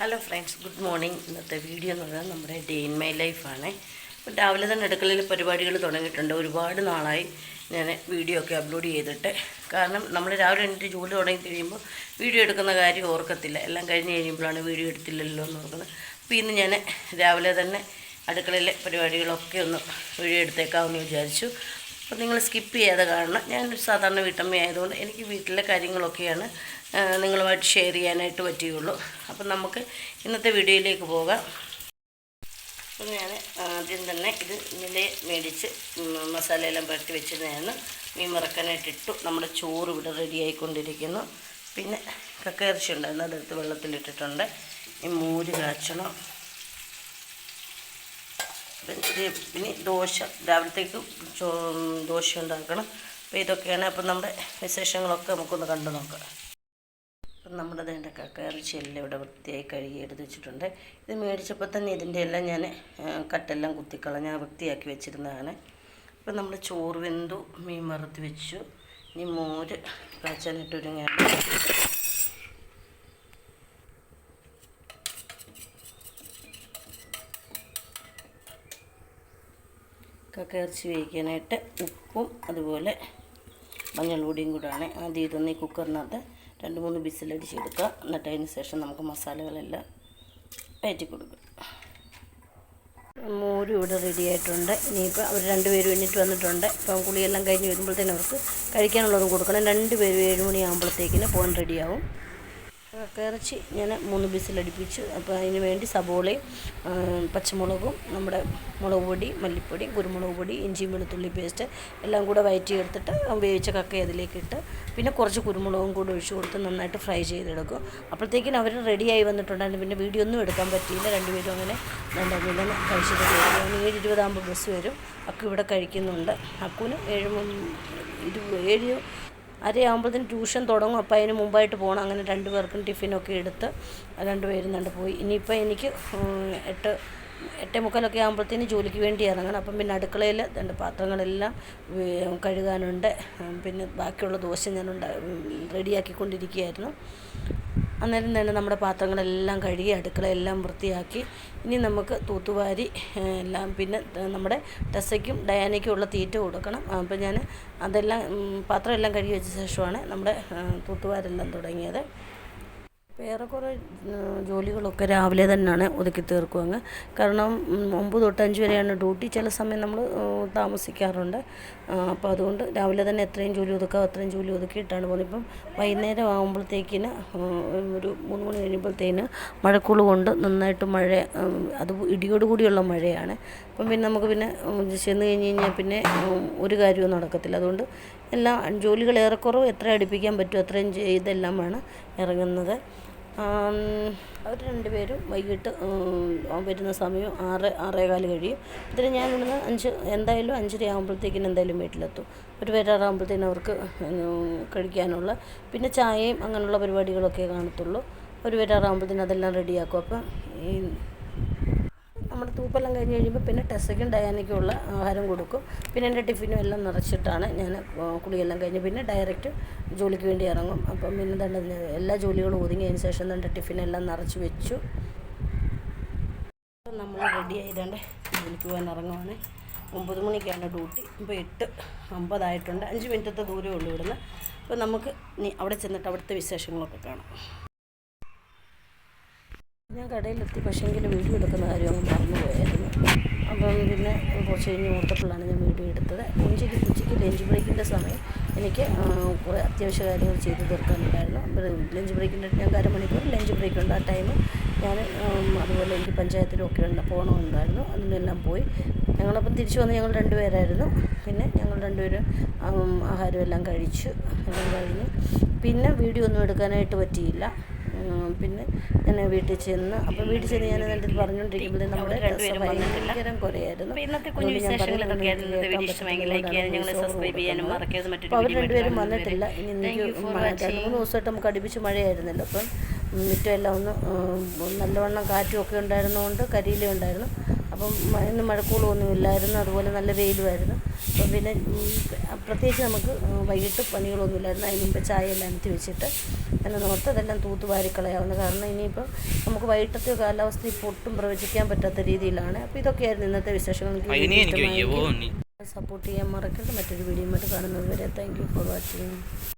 Hello friends, good morning. ഇന്നത്തെ video എന്ന് പറഞ്ഞാൽ നമ്മുടെ ഡേ ഇൻ മൈ ലൈഫാണ്. ഇപ്പോൾ രാവിലെ തന്നെ അടുക്കളയിൽ പരിപാടികൾ തുടങ്ങിയിട്ടുണ്ട്. ഒരുപാട് നാളായി ഞാൻ വീഡിയോ ഒക്കെ അപ്ലോഡ് ചെയ്തിട്ട്. കാരണം നമ്മൾ രാവിലെ എണീറ്റ് ജോലി തുടങ്ങി കഴിയുമ്പോൾ വീഡിയോ എടുക്കുന്ന കാര്യം ഓർക്കത്തില്ല. എല്ലാം കഴിഞ്ഞ് കഴിയുമ്പോഴാണ് വീഡിയോ എടുത്തില്ലല്ലോ എന്ന് ഓർക്കുന്നത്. അപ്പോൾ ഇന്ന് ഞാൻ രാവിലെ തന്നെ അടുക്കളയിലെ പരിപാടികളൊക്കെ ഒന്ന് വീഡിയോ എടുത്തേക്കാമെന്ന് വിചാരിച്ചു. അപ്പോൾ നിങ്ങൾ സ്കിപ്പ് ചെയ്യാതെ കാണണം. ഞാനൊരു സാധാരണ വീട്ടമ്മ ആയതുകൊണ്ട് എനിക്ക് വീട്ടിലെ കാര്യങ്ങളൊക്കെയാണ് നിങ്ങളുമായിട്ട് ഷെയർ ചെയ്യാനായിട്ട് പറ്റുകയുള്ളൂ. അപ്പം നമുക്ക് ഇന്നത്തെ വീഡിയോയിലേക്ക് പോകാം. അപ്പോൾ ഞാൻ ആദ്യം തന്നെ ഇത് ഇന്നലെ മേടിച്ച് മസാലയെല്ലാം പുരട്ടി വെച്ചിരുന്നതാണ്. മീൻ വറക്കാനായിട്ടിട്ടു. നമ്മുടെ ചോറ് ഇവിടെ റെഡി ആയിക്കൊണ്ടിരിക്കുന്നു. പിന്നെ കക്കയിറച്ചി ഉണ്ടായിരുന്നു, അതെടുത്ത് വെള്ളത്തിലിട്ടിട്ടുണ്ട്. ഈ മോര് കാച്ചണം. പിന്നെ ദോശ, രാവിലത്തേക്ക് ദോശ ഉണ്ടാക്കണം. അപ്പോൾ ഇതൊക്കെയാണ്. അപ്പം നമ്മുടെ വിശേഷങ്ങളൊക്കെ നമുക്കൊന്ന് കണ്ടു നോക്കാം. അപ്പം നമ്മുടെ അതിൻ്റെ കക്കയിറച്ചി എല്ലാം ഇവിടെ വൃത്തിയായി കഴുകി എടുത്ത് വെച്ചിട്ടുണ്ട്. ഇത് മേടിച്ചപ്പോൾ തന്നെ ഇതിൻ്റെ എല്ലാം ഞാൻ കട്ടെല്ലാം കുത്തിക്കളഞ്ഞ് വൃത്തിയാക്കി വെച്ചിരുന്നതാണ്. അപ്പം നമ്മൾ ചോറ് വെന്തു, മീൻ വറുത്ത് വെച്ചു. ഇനി മോര് കാച്ചാനിട്ടൊരുങ്ങാണ്. കക്കയിറച്ചി വേവിക്കാനായിട്ട് ഉപ്പും അതുപോലെ മഞ്ഞൾപ്പൊടിയും കൂടാണ്. ആദ്യം ഇതൊന്ന് ഈ കുക്കറിനകത്ത് 2-3 വിസിലടിച്ചെടുക്കുക. എന്നിട്ട് അതിന് ശേഷം നമുക്ക് മസാലകളെല്ലാം കയറ്റി കൊടുക്കുക. മോരും ഇവിടെ റെഡി ആയിട്ടുണ്ട്. ഇനിയിപ്പോൾ അവർ 2 പേരും എണീറ്റ് വന്നിട്ടുണ്ട്. ഇപ്പം കുളിയെല്ലാം കഴിഞ്ഞ് വരുമ്പോഴത്തേനും അവർക്ക് കഴിക്കാനുള്ളതും കൊടുക്കണം. 2 പേരും 7 മണിയാകുമ്പോഴത്തേക്കിന് പോകാൻ റെഡിയാവും. കക്കയിറച്ചി ഞാൻ 3 വിസിലടിപ്പിച്ചു. അപ്പോൾ അതിന് വേണ്ടി സബോളയും പച്ചമുളകും നമ്മുടെ മുളക് പൊടി, മല്ലിപ്പൊടി, കുരുമുളക് പൊടി, ഇഞ്ചിയും വെളുത്തുള്ളി പേസ്റ്റ് എല്ലാം കൂടെ വഴറ്റി എടുത്തിട്ട് വേവിച്ച കക്ക അതിലേക്കിട്ട് പിന്നെ കുറച്ച് കുരുമുളകും കൂടെ ഒഴിച്ച് കൊടുത്ത് നന്നായിട്ട് ഫ്രൈ ചെയ്തെടുക്കും. അപ്പോഴത്തേക്കിനും അവർ റെഡിയായി വന്നിട്ടുണ്ടായിരുന്നു. പിന്നെ വീഡിയോ ഒന്നും എടുക്കാൻ പറ്റിയില്ല. 2 പേരും അങ്ങനെ രണ്ടാം കഴിച്ചിട്ട് 7:20 ബസ് വരും. അക്കു ഇവിടെ കഴിക്കുന്നുണ്ട്. അക്കുവിന് 7:30 ട്യൂഷൻ തുടങ്ങും. അപ്പോൾ അതിന് മുമ്പായിട്ട് പോകണം. അങ്ങനെ 2 പേർക്കും ടിഫിനൊക്കെ എടുത്ത് 2 പേരും പോയി. ഇനിയിപ്പോൾ എനിക്ക് 8:45 ആകുമ്പോഴത്തേന് ജോലിക്ക് വേണ്ടി ഇറങ്ങണം. അപ്പം പിന്നെ അടുക്കളയിൽ 2 പാത്രങ്ങളെല്ലാം കഴുകാനുണ്ട്. പിന്നെ ബാക്കിയുള്ള ദോശ ഞാൻ റെഡിയാക്കിക്കൊണ്ടിരിക്കുകയായിരുന്നു. അന്നേരം തന്നെ നമ്മുടെ പാത്രങ്ങളെല്ലാം കഴുകി അടുക്കളയെല്ലാം വൃത്തിയാക്കി. ഇനി നമുക്ക് തൂത്തുവാരി എല്ലാം പിന്നെ നമ്മുടെ ടെസ്സയ്ക്കും ഡയാനയ്ക്കും ഉള്ള തീറ്റ കൊടുക്കണം. അപ്പോൾ ഞാൻ അതെല്ലാം പാത്രമെല്ലാം കഴുകി വെച്ച ശേഷമാണ് നമ്മുടെ തൂത്തുവാരെല്ലാം തുടങ്ങിയത്. ഏറെക്കുറെ ജോലികളൊക്കെ രാവിലെ തന്നെയാണ് ഒതുക്കി തീർക്കും അങ്ങ്. കാരണം 9 തൊട്ട് 5 വരെയാണ് ഡ്യൂട്ടി. ചില സമയം നമ്മൾ താമസിക്കാറുണ്ട്. അപ്പോൾ അതുകൊണ്ട് രാവിലെ തന്നെ എത്രയും ജോലി ഒതുക്കാം അത്രയും ജോലി ഒതുക്കിയിട്ടാണ് പോകുന്നത്. ഇപ്പം വൈകുന്നേരം ആകുമ്പോഴത്തേക്കിന് ഒരു 3 മണി കഴിയുമ്പോഴത്തേന് മഴക്കുള് കൊണ്ട് നന്നായിട്ട് മഴ, അത് ഇടിയോട് കൂടിയുള്ള മഴയാണ്. അപ്പം പിന്നെ നമുക്ക് പിന്നെ ചെന്ന് കഴിഞ്ഞാൽ പിന്നെ ഒരു കാര്യവും നടക്കത്തില്ല. അതുകൊണ്ട് എല്ലാ ജോലികൾ ഏറെക്കുറവ് എത്ര അടുപ്പിക്കാൻ പറ്റുമോ അത്രയും ചെയ്തെല്ലാമാണ് ഇറങ്ങുന്നത്. അവർ 2 പേരും വൈകിട്ട് വരുന്ന സമയം 6-6:15 കഴിയും. ഇതിന് ഞാൻ ഇവിടുന്ന് 5:30 ആകുമ്പോഴത്തേക്കിന് എന്തായാലും വീട്ടിലെത്തും. ഒരു വരാറാകുമ്പോഴത്തേനും അവർക്ക് കഴിക്കാനുള്ള പിന്നെ ചായയും അങ്ങനെയുള്ള പരിപാടികളൊക്കെ കാണത്തുള്ളൂ. ഒരു വരാറാകുമ്പോഴത്തേനും അതെല്ലാം റെഡിയാക്കും. അപ്പം ഈ നമ്മുടെ തൂപ്പെല്ലാം കഴിഞ്ഞ് കഴിയുമ്പോൾ പിന്നെ ടെസ്സയ്ക്കും ഡയാനയ്ക്കും ഉള്ള ആഹാരം കൊടുക്കും. പിന്നെ എൻ്റെ ടിഫിനും എല്ലാം നിറച്ചിട്ടാണ് ഞാൻ കുളിയെല്ലാം കഴിഞ്ഞ് പിന്നെ ഡയറക്റ്റ് ജോലിക്ക് വേണ്ടി ഇറങ്ങും. അപ്പം പിന്നെ തന്നെ എല്ലാ ജോലികളും ഒതുങ്ങിയതിന് ശേഷം എൻ്റെ ടിഫിനെല്ലാം നിറച്ച് വെച്ചു. നമ്മൾ റെഡി ആയതുകൊണ്ട് ജോലിക്ക് പോകാൻ ഇറങ്ങുവാണ്. 9 മണിക്കാണ് ഡ്യൂട്ടി. ഇപ്പോൾ 8:50 ആയിട്ടുണ്ട്. 5 മിനിറ്റത്തെ ദൂരമേ ഉള്ളൂ ഇവിടുന്ന്. അപ്പോൾ നമുക്ക് അവിടെ ചെന്നിട്ട് അവിടുത്തെ വിശേഷങ്ങളൊക്കെ കാണാം. ഞാൻ കടയിലെത്തി, പക്ഷേങ്കിൽ വീഡിയോ എടുക്കുന്ന കാര്യം അങ്ങ് മറന്നുപോയായിരുന്നു. അപ്പം പിന്നെ കുറച്ച് കഴിഞ്ഞ് ഓർത്തപ്പോഴാണ് ഞാൻ വീഡിയോ എടുത്തത്. ഉച്ചയ്ക്ക് ലഞ്ച് ബ്രേക്കിൻ്റെ സമയം എനിക്ക് കുറേ അത്യാവശ്യ കാര്യങ്ങൾ ചെയ്ത് തീർക്കാനുണ്ടായിരുന്നു. ലഞ്ച് ബ്രേക്കിൻ്റെ ഞങ്ങൾക്ക് 1/2 മണിക്കൂർ ലഞ്ച് ബ്രേക്കുണ്ട്. ആ ടൈം ഞാൻ അതുപോലെ എനിക്ക് പഞ്ചായത്തിലൊക്കെ പോകണമുണ്ടായിരുന്നു. അതിനെല്ലാം പോയി. ഞങ്ങളപ്പം തിരിച്ചു വന്ന് ഞങ്ങൾ 2 പേരായിരുന്നു. പിന്നെ ഞങ്ങൾ 2 പേരും ആഹാരം എല്ലാം കഴിച്ചു. എല്ലാം കഴിഞ്ഞ് പിന്നെ വീഡിയോ ഒന്നും എടുക്കാനായിട്ട് പറ്റിയില്ല. പിന്നെ ഞാൻ വീട്ടിൽ ചെന്ന് ഞാൻ എൻ്റെ പറഞ്ഞുകൊണ്ടിരിക്കുമ്പോൾ നമ്മുടെ ഭയങ്കരം കുറയായിരുന്നു. അപ്പോൾ അവർ 2 പേരും വന്നിട്ടില്ല. ഇനി എനിക്ക് 2-3 ദിവസമായിട്ട് നമുക്ക് അടുപ്പിച്ച് മഴയായിരുന്നല്ലോ. അപ്പം മുറ്റമെല്ലാം ഒന്ന് നല്ലവണ്ണം കാറ്റുമൊക്കെ ഉണ്ടായിരുന്നതുകൊണ്ട് കരിയില ഉണ്ടായിരുന്നു. അപ്പം ഇന്ന് മഴക്കോളൊന്നും ഇല്ലായിരുന്നു, അതുപോലെ നല്ല വെയിലുമായിരുന്നു. അപ്പം പിന്നെ പ്രത്യേകിച്ച് നമുക്ക് വൈകിട്ട് പണികളൊന്നും ഇല്ലായിരുന്നു. അതിന് മുമ്പ് ചായയെല്ലാം അനത്തി വെച്ചിട്ട് എന്നെ നോർത്ത് അതെല്ലാം തൂത്തുവാരിക്കളയാവുന്ന. കാരണം ഇനിയിപ്പോൾ നമുക്ക് വൈകിട്ടത്തെ കാലാവസ്ഥ ഇപ്പോൾ ഒട്ടും പ്രവചിക്കാൻ പറ്റാത്ത രീതിയിലാണ്. അപ്പോൾ ഇതൊക്കെയായിരുന്നു ഇന്നത്തെ വിശേഷങ്ങൾ. സപ്പോർട്ട് ചെയ്യാൻ മറക്കരുത്. മറ്റൊരു വീഡിയോ ആയിട്ട് കാണുന്നത് വരെ താങ്ക് യു ഫോർ വാച്ചിങ്.